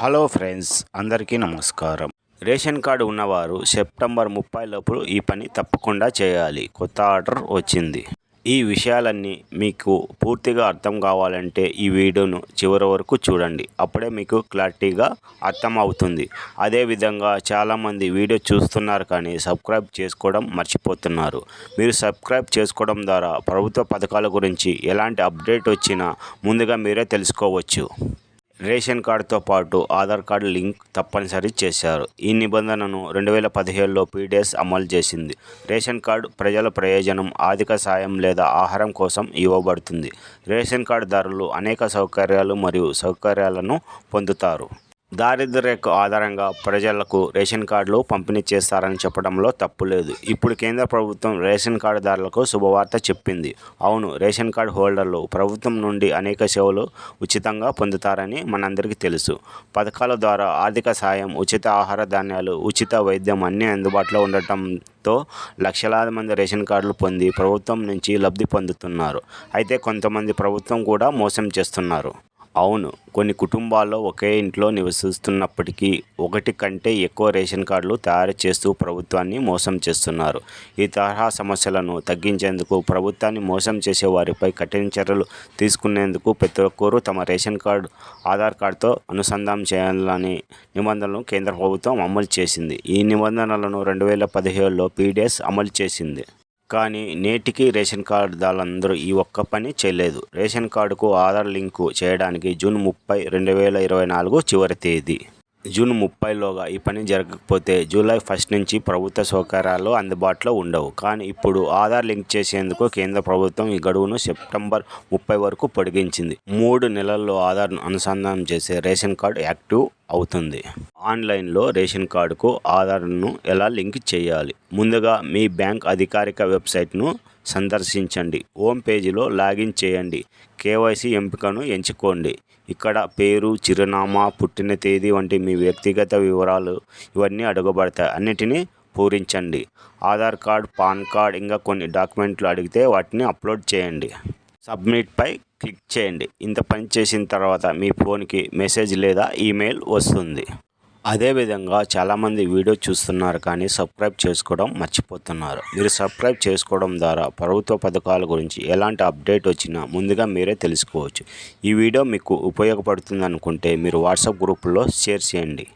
Hello friends, అందరికీ నమస్కారం. Ration card ఉన్నవారు సెప్టెంబర్ 30 లోపు ఈ పని తప్పకుండా చేయాలి. కొత్త ఆర్డర్ వచ్చింది. ఈ విషయాలన్నీ మీకు పూర్తిగా అర్థం కావాలంటే ఈ వీడియోను చివరి వరకు చూడండి. అప్పుడే మీకు క్లారిటీగా అర్థం అవుతుంది. అదేవిధంగా చాలామంది వీడియో చూస్తున్నారు కానీ సబ్స్క్రైబ్ చేసుకోవడం మర్చిపోతున్నారు. మీరు సబ్స్క్రైబ్ చేసుకోవడం ద్వారా ప్రభుత్వ పథకాల గురించి ఎలాంటి అప్డేట్ వచ్చినా ముందుగా మీరే తెలుసుకోవచ్చు. రేషన్ కార్డుతో పాటు ఆధార్ కార్డు లింక్ తప్పనిసరి చేశారు. ఈ నిబంధనను 2017లో పీడీఎస్ అమలు చేసింది. రేషన్ కార్డు ప్రజల ప్రయోజనం, ఆర్థిక సాయం లేదా ఆహారం కోసం ఇవ్వబడుతుంది. రేషన్ కార్డుదారులు అనేక సౌకర్యాలు మరియు సౌకర్యాలను పొందుతారు. దారిద్ర్య రేఖ ఆధారంగా ప్రజలకు రేషన్ కార్డులు పంపిణీ చేస్తారని చెప్పడంలో తప్పు లేదు. ఇప్పుడు కేంద్ర ప్రభుత్వం రేషన్ కార్డుదారులకు శుభవార్త చెప్పింది. అవును, రేషన్ కార్డు హోల్డర్లు ప్రభుత్వం నుండి అనేక సేవలు ఉచితంగా పొందుతారని మనందరికీ తెలుసు. పథకాల ద్వారా ఆర్థిక సాయం, ఉచిత ఆహార ధాన్యాలు, ఉచిత వైద్యం అన్నీ అందుబాటులో ఉండటంతో లక్షలాది మంది రేషన్ కార్డులు పొంది ప్రభుత్వం నుంచి లబ్ధి పొందుతున్నారు. అయితే కొంతమంది ప్రభుత్వం కూడా మోసం చేస్తున్నారు. అవును, కొన్ని కుటుంబాల్లో ఒకే ఇంట్లో నివసిస్తున్నప్పటికీ ఒకటి కంటే ఎక్కువ రేషన్ కార్డులు తయారు చేస్తూ ప్రభుత్వాన్ని మోసం చేస్తున్నారు. ఈ తరహా సమస్యలను తగ్గించేందుకు ప్రభుత్వాన్ని మోసం చేసే వారిపై కఠిన చర్యలు తీసుకునేందుకు ప్రతి ఒక్కరూ తమ రేషన్ కార్డు ఆధార్ కార్డుతో అనుసంధానం చేయాలని నిబంధనలను కేంద్ర ప్రభుత్వం అమలు చేసింది. ఈ నిబంధనలను 2017లో పీడీఎస్ అమలు చేసింది. కానీ నేటికి రేషన్ కార్డుదారులందరూ ఈ ఒక్క పని చేయలేదు. రేషన్ కార్డుకు ఆధార్ లింకు చేయడానికి జూన్ 30, 2024 చివరి తేదీ. జూన్ 30లోగా ఈ పని జరగకపోతే జూలై 1 నుంచి ప్రభుత్వ సౌకర్యాలు అందుబాటులో ఉండవు. కానీ ఇప్పుడు ఆధార్ లింక్ చేసేందుకు కేంద్ర ప్రభుత్వం ఈ గడువును సెప్టెంబర్ 30 వరకు పొడిగించింది. 3 నెలల్లో ఆధార్ అనుసంధానం చేసే రేషన్ కార్డు యాక్టివ్ అవుతుంది. ఆన్లైన్లో రేషన్ కార్డుకు ఆధార్ను ఎలా లింక్ చేయాలి? ముందుగా మీ బ్యాంక్ అధికారిక వెబ్సైట్ను సందర్శించండి. హోమ్ పేజీలో లాగిన్ చేయండి. కేవైసీ ఎంపికను ఎంచుకోండి. ఇక్కడ పేరు, చిరునామా, పుట్టిన తేదీ వంటి మీ వ్యక్తిగత వివరాలు ఇవన్నీ అడగబడతాయి. అన్నిటినీ పూరించండి. ఆధార్ కార్డ్, పాన్ కార్డ్ ఇంకా కొన్ని డాక్యుమెంట్లు అడిగితే వాటిని అప్లోడ్ చేయండి. సబ్మిట్పై క్లిక్ చేయండి. ఇంత పని చేసిన తర్వాత మీ ఫోన్కి మెసేజ్ లేదా ఈమెయిల్ వస్తుంది. అదేవిధంగా చాలామంది వీడియో చూస్తున్నారు కానీ సబ్స్క్రైబ్ చేసుకోవడం మర్చిపోతున్నారు. మీరు సబ్స్క్రైబ్ చేసుకోవడం ద్వారా ప్రభుత్వ పథకాల గురించి ఎలాంటి అప్డేట్ వచ్చినా ముందుగా మీరే తెలుసుకోవచ్చు. ఈ వీడియో మీకు ఉపయోగపడుతుంది అనుకుంటే మీరు వాట్సాప్ గ్రూపుల్లో షేర్ చేయండి.